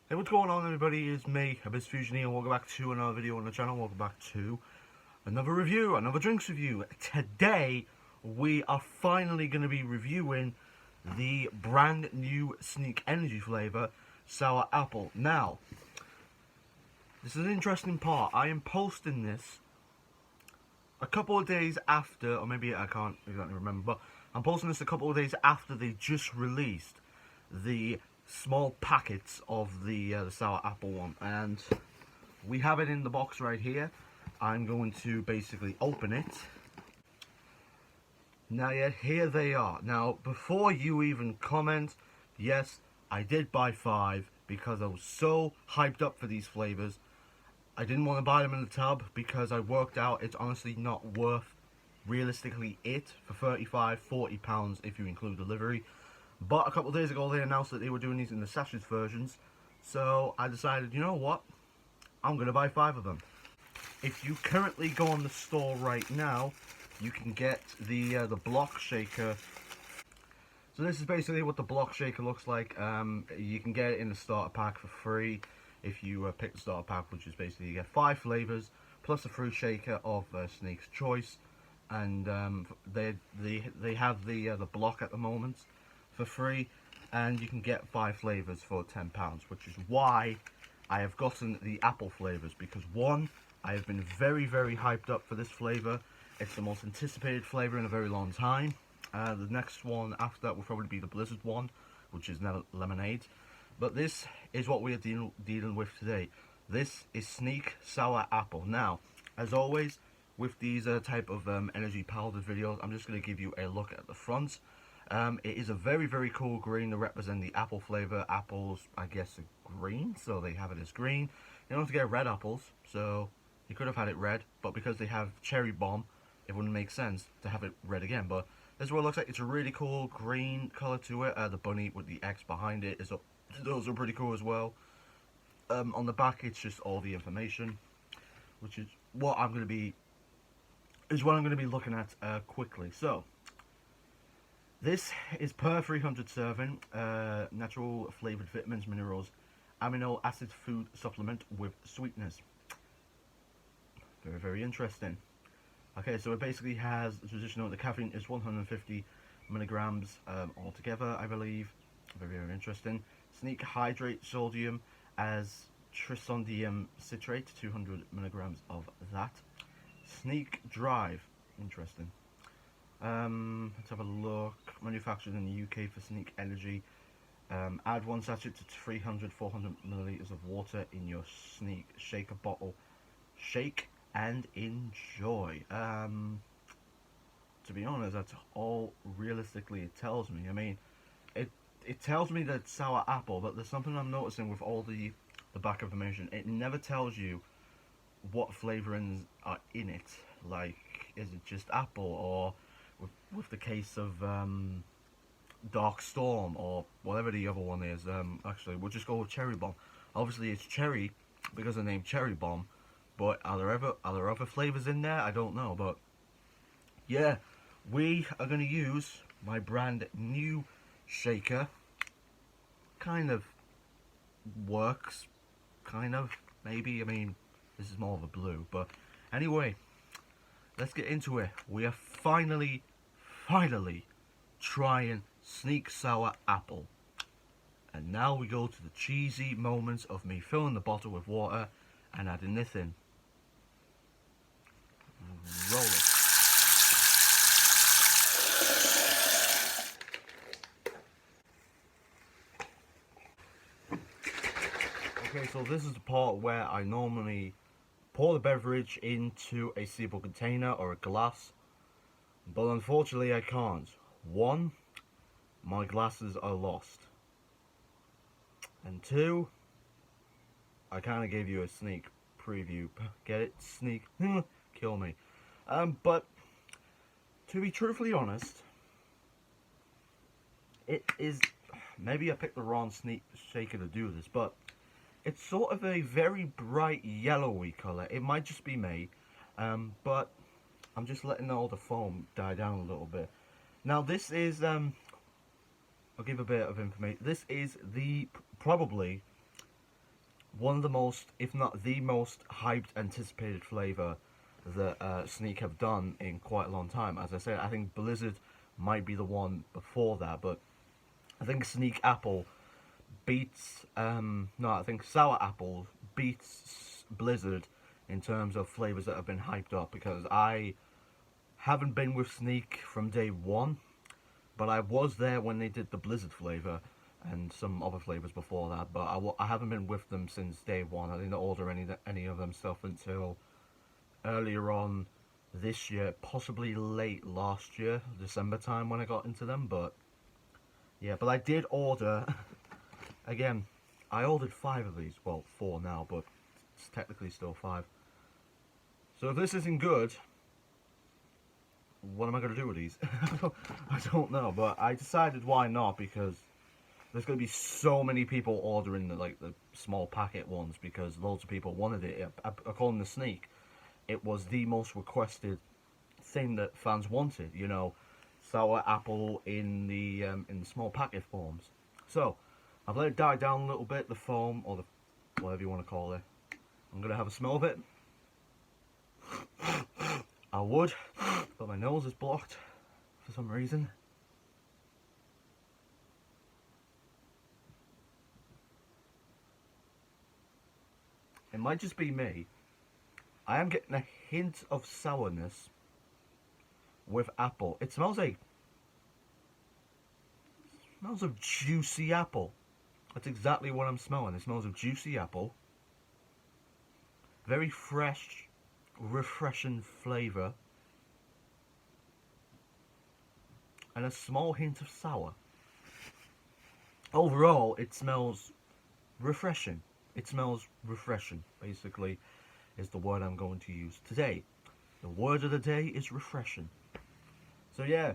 Hey, what's going on, everybody? It's me, Abyss Fusion here, and welcome back to another video on the channel. Welcome back to another review, another drinks review. Today, we are finally going to be reviewing the brand new Sneak Energy flavor, Sour Apple. Now, this is an interesting part. I am posting this a couple of days after, or maybe I can't exactly remember, but I'm posting this a couple of days after they just released the small packets of the sour apple one, and we have it in the box right here. I'm going to basically open it. Now, yeah, here they are. Now, before you even comment, yes, I did buy 5 because I was so hyped up for these flavors. I didn't want to buy them in the tub because I worked out it's honestly not worth realistically it for 35, 40 pounds if you include delivery. But a couple of days ago they announced that they were doing these in the sachets versions, so I decided, you know what, I'm going to buy 5 of them. If you currently go on the store right now, you can get the block shaker. So this is basically what the block shaker looks like. You can get it in the starter pack for free if you pick the starter pack, which is basically you get 5 flavors plus a fruit shaker of Sneak's choice, and they have the block at the moment for free, and you can get 5 flavors for £10, which is why I have gotten the apple flavors, because one, I have been very hyped up for this flavor. It's the most anticipated flavor in a very long time. The next one after that will probably be the Blizzard one, which is lemonade, but this is what we are dealing with today. This is Sneak Sour Apple. Now, as always with these type of energy powder videos, I'm just going to give you a look at the front. It is a very cool green to represent the apple flavor. Apples, I guess, are green, so they have it as green. You don't have to get red apples, so you could have had it red, but because they have cherry bomb, it wouldn't make sense to have it red again. But this is what it looks like. It's a really cool green color to it. The bunny with the X behind it is those are pretty cool as well. On the back, it's just all the information, which is what I'm going to be looking at quickly. So, this is per 300 serving, natural flavored vitamins, minerals, amino acid food supplement with sweetness. Very interesting. Okay, so it basically has, traditional, the caffeine is 150 milligrams altogether, I believe. Very interesting. Sneak hydrate sodium as trisodium citrate, 200 milligrams of that. Sneak drive, interesting. Let's have a look. Manufactured in the UK for Sneak Energy. Add 1 sachet to 300-400 milliliters of water in your Sneak shaker bottle. Shake and enjoy. To be honest, that's all realistically it tells me. I mean, it tells me that it's sour apple, but there's something I'm noticing with all the back information. It never tells you what flavorings are in it. Like, is it just apple, or with the case of Dark Storm, or whatever the other one is. Actually, we'll just go with Cherry Bomb. Obviously, it's cherry because of the name Cherry Bomb, but are there other flavors in there? I don't know, but yeah, we are going to use my brand new shaker. Kind of works, kind of, maybe. I mean, this is more of a blue, but anyway, let's get into it. We are finally trying Sneak Sour Apple. And now we go to the cheesy moments of me filling the bottle with water and adding this in. Roll it. Okay, so this is the part where I normally pour the beverage into a sealable container or a glass, but unfortunately I can't. One, my glasses are lost, and two, I kind of gave you a sneak preview. Get it? Sneak. Kill me. But to be truthfully honest, it is, maybe I picked the wrong Sneak shaker to do this, but it's sort of a very bright yellowy colour. It might just be me, but I'm just letting all the foam die down a little bit. Now this is, I'll give a bit of information. This is probably one of the most, if not the most hyped, anticipated flavor that Sneak have done in quite a long time. As I said, I think Blizzard might be the one before that, but I think Sneak Apple beats, no, I think Sour Apple beats Blizzard in terms of flavors that have been hyped up, because I haven't been with Sneak from day one, but I was there when they did the Blizzard flavor and some other flavors before that, but I haven't been with them since day one. I didn't order any of them stuff until earlier on this year, possibly late last year, December time, when I got into them. But yeah, but I did order again. I ordered 5 of these, well, 4 now, but it's technically still 5. So if this isn't good, what am I going to do with these? I don't know, but I decided why not, because there's going to be so many people ordering the small packet ones, because loads of people wanted it. According to Sneak, it was the most requested thing that fans wanted, you know, sour apple in the small packet forms. So I've let it die down a little bit, the foam, or the whatever you want to call it. I'm going to have a smell of it. I would, but my nose is blocked for some reason. It might just be me. I am getting a hint of sourness with apple. It smells of juicy apple. That's exactly what I'm smelling. It smells of juicy apple. Very fresh, refreshing flavour. And a small hint of sour. Overall, it smells refreshing. It smells refreshing, basically, is the word I'm going to use today. The word of the day is refreshing. So yeah,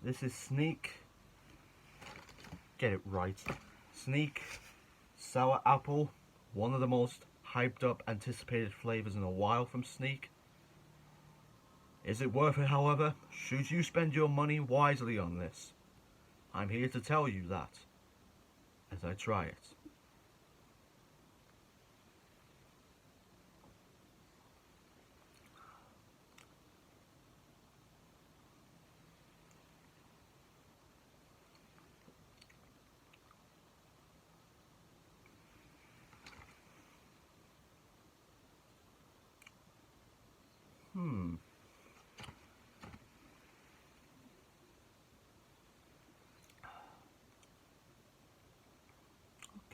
this is Sneak. Get it right. Sneak Sour Apple, one of the most hyped up, anticipated flavors in a while from Sneak. Is it worth it, however? Should you spend your money wisely on this? I'm here to tell you that as I try it.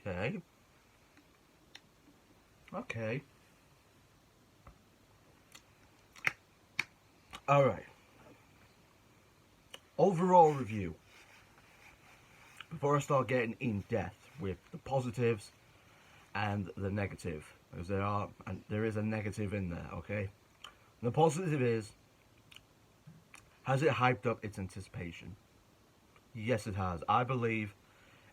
Okay. Okay. Alright. Overall review. Before I start getting in depth with the positives and the negative, because there is a negative in there, okay? The positive is, has it hyped up its anticipation? Yes, it has. I believe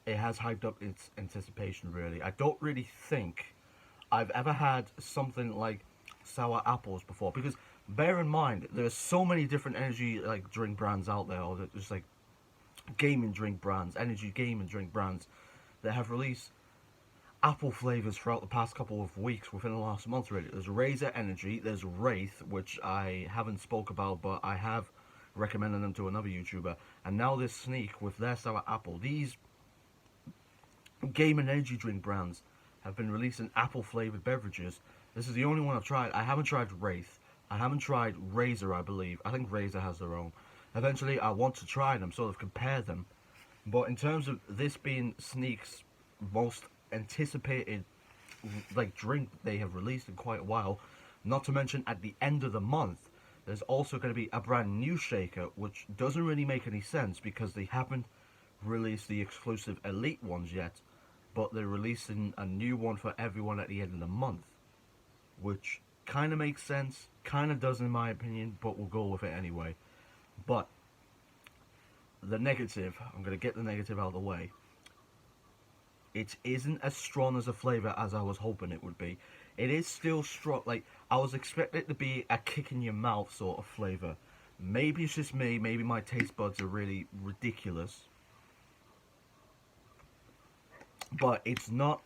it has hyped up its anticipation, really. I don't really think I've ever had something like sour apples before, because bear in mind, there are so many different energy drink brands out there, or just like gaming drink brands, energy gaming drink brands, that have released apple flavors throughout the past couple of weeks, within the last month really. There's Razer Energy, there's Wraith, which I haven't spoke about, but I have recommended them to another YouTuber, and now this Sneak with their sour apple. These game and energy drink brands have been releasing apple flavored beverages. This is the only one I've tried. I haven't tried Wraith. I haven't tried Razer, I believe. I think Razer has their own. Eventually, I want to try them, sort of compare them. But in terms of this being Sneak's most anticipated drink they have released in quite a while, not to mention at the end of the month, there's also going to be a brand new shaker, which doesn't really make any sense because they haven't released the exclusive elite ones yet, but they're releasing a new one for everyone at the end of the month, which kind of makes sense, kind of doesn't in my opinion, but we'll go with it anyway. But the negative, I'm going to get the negative out of the way. It isn't as strong as a flavour as I was hoping it would be. It is still strong, I was expecting it to be a kick in your mouth sort of flavour. Maybe it's just me, maybe my taste buds are really ridiculous. But it's not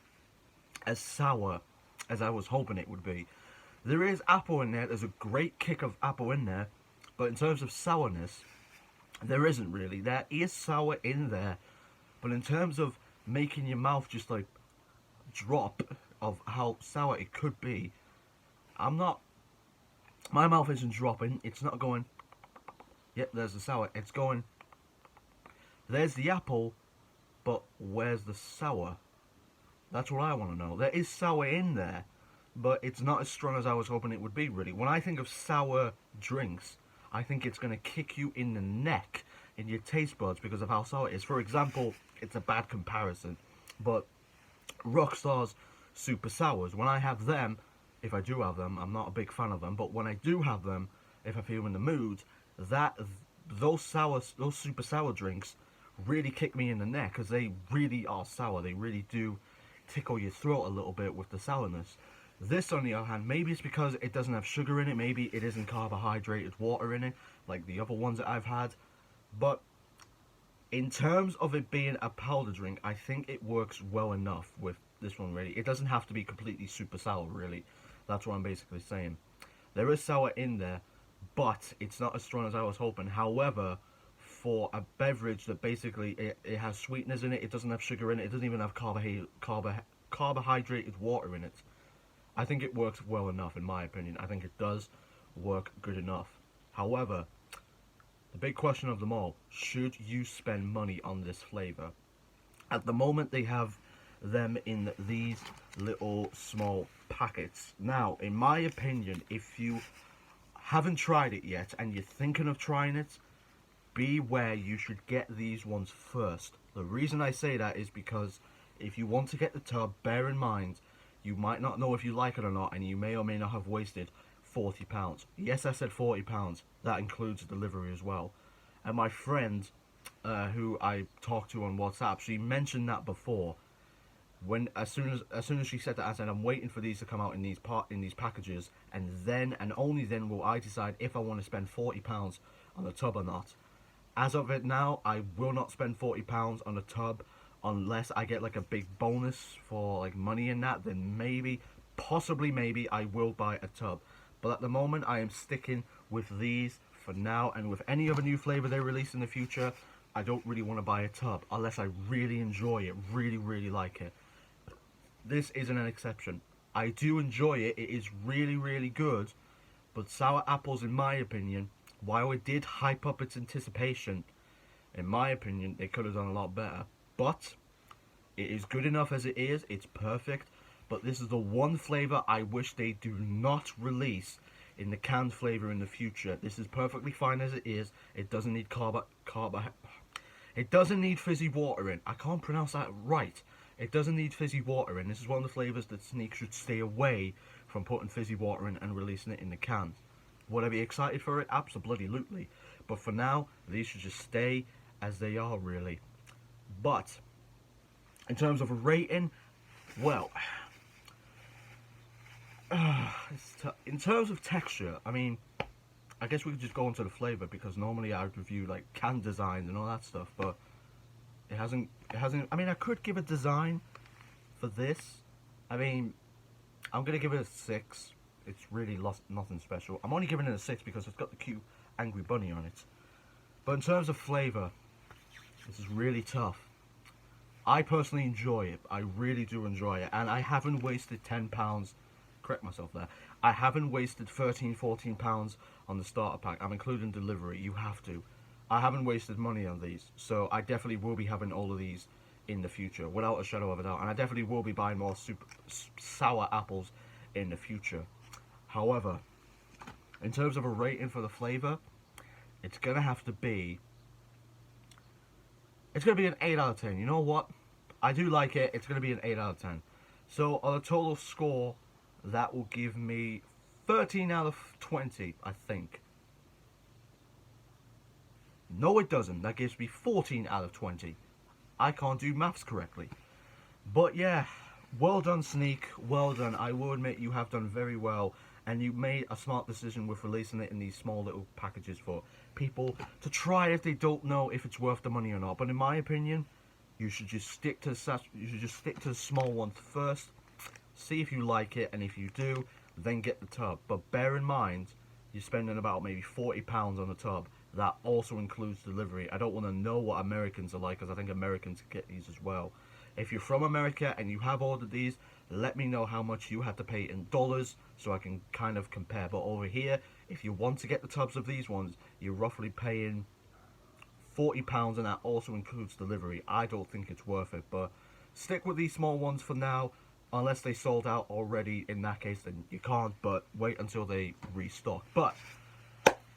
as sour as I was hoping it would be. There is apple in there. There's a great kick of apple in there, but in terms of sourness, there isn't really. There is sour in there, but in terms of making your mouth just like drop of how sour it could be, I'm not. My mouth isn't dropping. It's not going. Yep, there's the sour. It's going. There's the apple, but where's the sour? That's what I want to know. There is sour in there, but it's not as strong as I was hoping it would be, really. When I think of sour drinks, I think it's going to kick you in the neck, in your taste buds, because of how sour it is. For example, it's a bad comparison, but Rockstar's Super Sours, when I have them, if I do have them, I'm not a big fan of them, but when I do have them, if I feel in the mood, those super sour drinks really kick me in the neck, because they really are sour. They really do tickle your throat a little bit with the sourness. This, on the other hand, maybe it's because it doesn't have sugar in it, maybe it isn't carbohydrated water in it, like the other ones that I've had, but in terms of it being a powder drink, I think it works well enough with this one, really. It doesn't have to be completely super sour, really. That's what I'm basically saying. There is sour in there, but it's not as strong as I was hoping. However, for a beverage that basically it has sweetness in it, it doesn't have sugar in it, it doesn't even have carbohydrated water in it, I think it works well enough, in my opinion. I think it does work good enough. However, the big question of them all, should you spend money on this flavor? At the moment, they have them in these little small packets. Now, in my opinion, if you haven't tried it yet and you're thinking of trying it, beware, you should get these ones first. The reason I say that is because if you want to get the tub, bear in mind, you might not know if you like it or not, and you may or may not have wasted £40. Yes, I said £40. That includes delivery as well. And my friend, who I talked to on WhatsApp, she mentioned that before. As soon as she said that, I said I'm waiting for these to come out in these packages, and then and only then will I decide if I want to spend £40 on a tub or not. As of it now, I will not spend £40 on a tub unless I get like a big bonus for like money in that. Then maybe, possibly maybe, I will buy a tub. But at the moment, I am sticking with these for now, and with any other new flavor they release in the future, I don't really want to buy a tub unless I really enjoy it, really like it. This isn't an exception. I do enjoy it. It is really good. But Sour Apples, in my opinion, while it did hype up its anticipation, in my opinion, they could have done a lot better. But it is good enough as it is. It's perfect. But this is the one flavor I wish they do not release in the canned flavor in the future. This is perfectly fine as it is. It doesn't need it doesn't need fizzy water in. I can't pronounce that right. It doesn't need fizzy water in. This is one of the flavors that Sneak should stay away from putting fizzy water in and releasing it in the cans. Would I be excited for it? Absolutely. But for now, these should just stay as they are, really. But in terms of a rating, well, in terms of texture, I mean, I guess we could just go into the flavor, because normally I would review like can designs and all that stuff, but it hasn't, I mean, I could give a design for this. I mean, I'm going to give it a 6. It's really nothing special. I'm only giving it a 6 because it's got the cute angry bunny on it. But in terms of flavor, this is really tough. I personally enjoy it. I really do enjoy it. And I haven't wasted £10. Correct myself there. I haven't wasted £13, £14 on the starter pack. I'm including delivery. You have to. I haven't wasted money on these. So I definitely will be having all of these in the future, without a shadow of a doubt. And I definitely will be buying more super sour apples in the future. However, in terms of a rating for the flavor, it's going to have to be... It's going to be an 8 out of 10. You know what? I do like it. It's going to be an 8 out of 10. So on a total score, that will give me 13 out of 20, I think. No, it doesn't. That gives me 14 out of 20. I can't do maths correctly. But yeah, well done, Sneak. Well done. I will admit you have done very well. And you made a smart decision with releasing it in these small little packages for people to try if they don't know if it's worth the money or not. But in my opinion, you should just stick to the small ones first. see if you like it, and if you do, then get the tub. But bear in mind, you're spending about maybe £40 on a tub. That also includes delivery. I don't want to know what Americans are like, because I think Americans get these as well. If you're from America and you have ordered these, let me know how much you had to pay in dollars so I can kind of compare. But over here, if you want to get the tubs of these ones, you're roughly paying £40, and that also includes delivery. I don't think it's worth it, but stick with these small ones for now, unless they sold out already. In that case, then you can't, but wait until they restock. But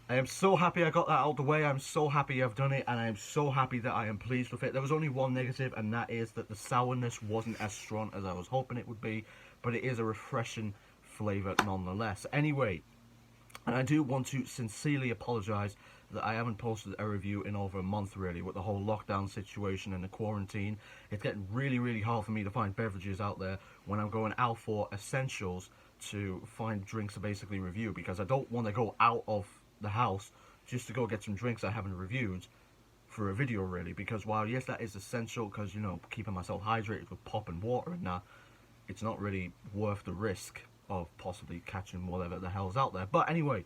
I am so happy I got that out of the way. I'm so happy I've done it, and I am so happy that I am pleased with it. There was only one negative, and that is that the sourness wasn't as strong as I was hoping it would be, but it is a refreshing flavour nonetheless. Anyway, and I do want to sincerely apologise that I haven't posted a review in over a month, really, with the whole lockdown situation and the quarantine. It's getting really, really hard for me to find beverages out there when I'm going out for essentials to find drinks to basically review, because I don't want to go out of the house just to go get some drinks I haven't reviewed for a video, really, because while yes, that is essential, because, you know, keeping myself hydrated with pop and water and that, it's not really worth the risk of possibly catching whatever the hell's out there. But anyway,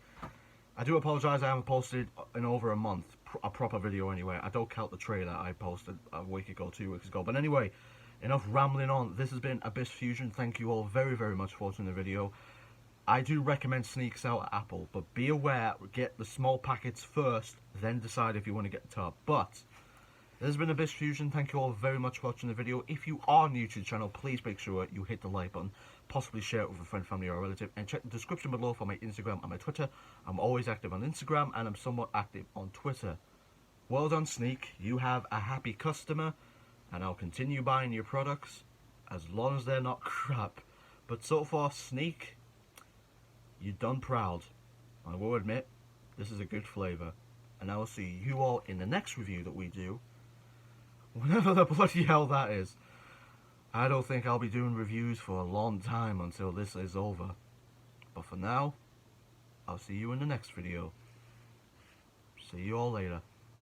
I do apologise I haven't posted in over a month, a proper video anyway. I don't count the trailer I posted a week ago, 2 weeks ago. But anyway, enough rambling on. This has been Abyss Fusion. Thank you all very, very much for watching the video. I do recommend Sneaks out at Apple, but be aware, get the small packets first, then decide if you want to get the tub. But this has been Abyss Fusion. Thank you all very much for watching the video. If you are new to the channel, please make sure you hit the like button, possibly share it with a friend, family, or a relative, and check the description below for my Instagram and my Twitter. I'm always active on Instagram, and I'm somewhat active on Twitter. Well done, Sneak. You have a happy customer, and I'll continue buying your products as long as they're not crap. But so far, Sneak, you've done proud. I will admit, this is a good flavour. And I will see you all in the next review that we do, whenever the bloody hell that is. I don't think I'll be doing reviews for a long time until this is over. But for now, I'll see you in the next video. See you all later.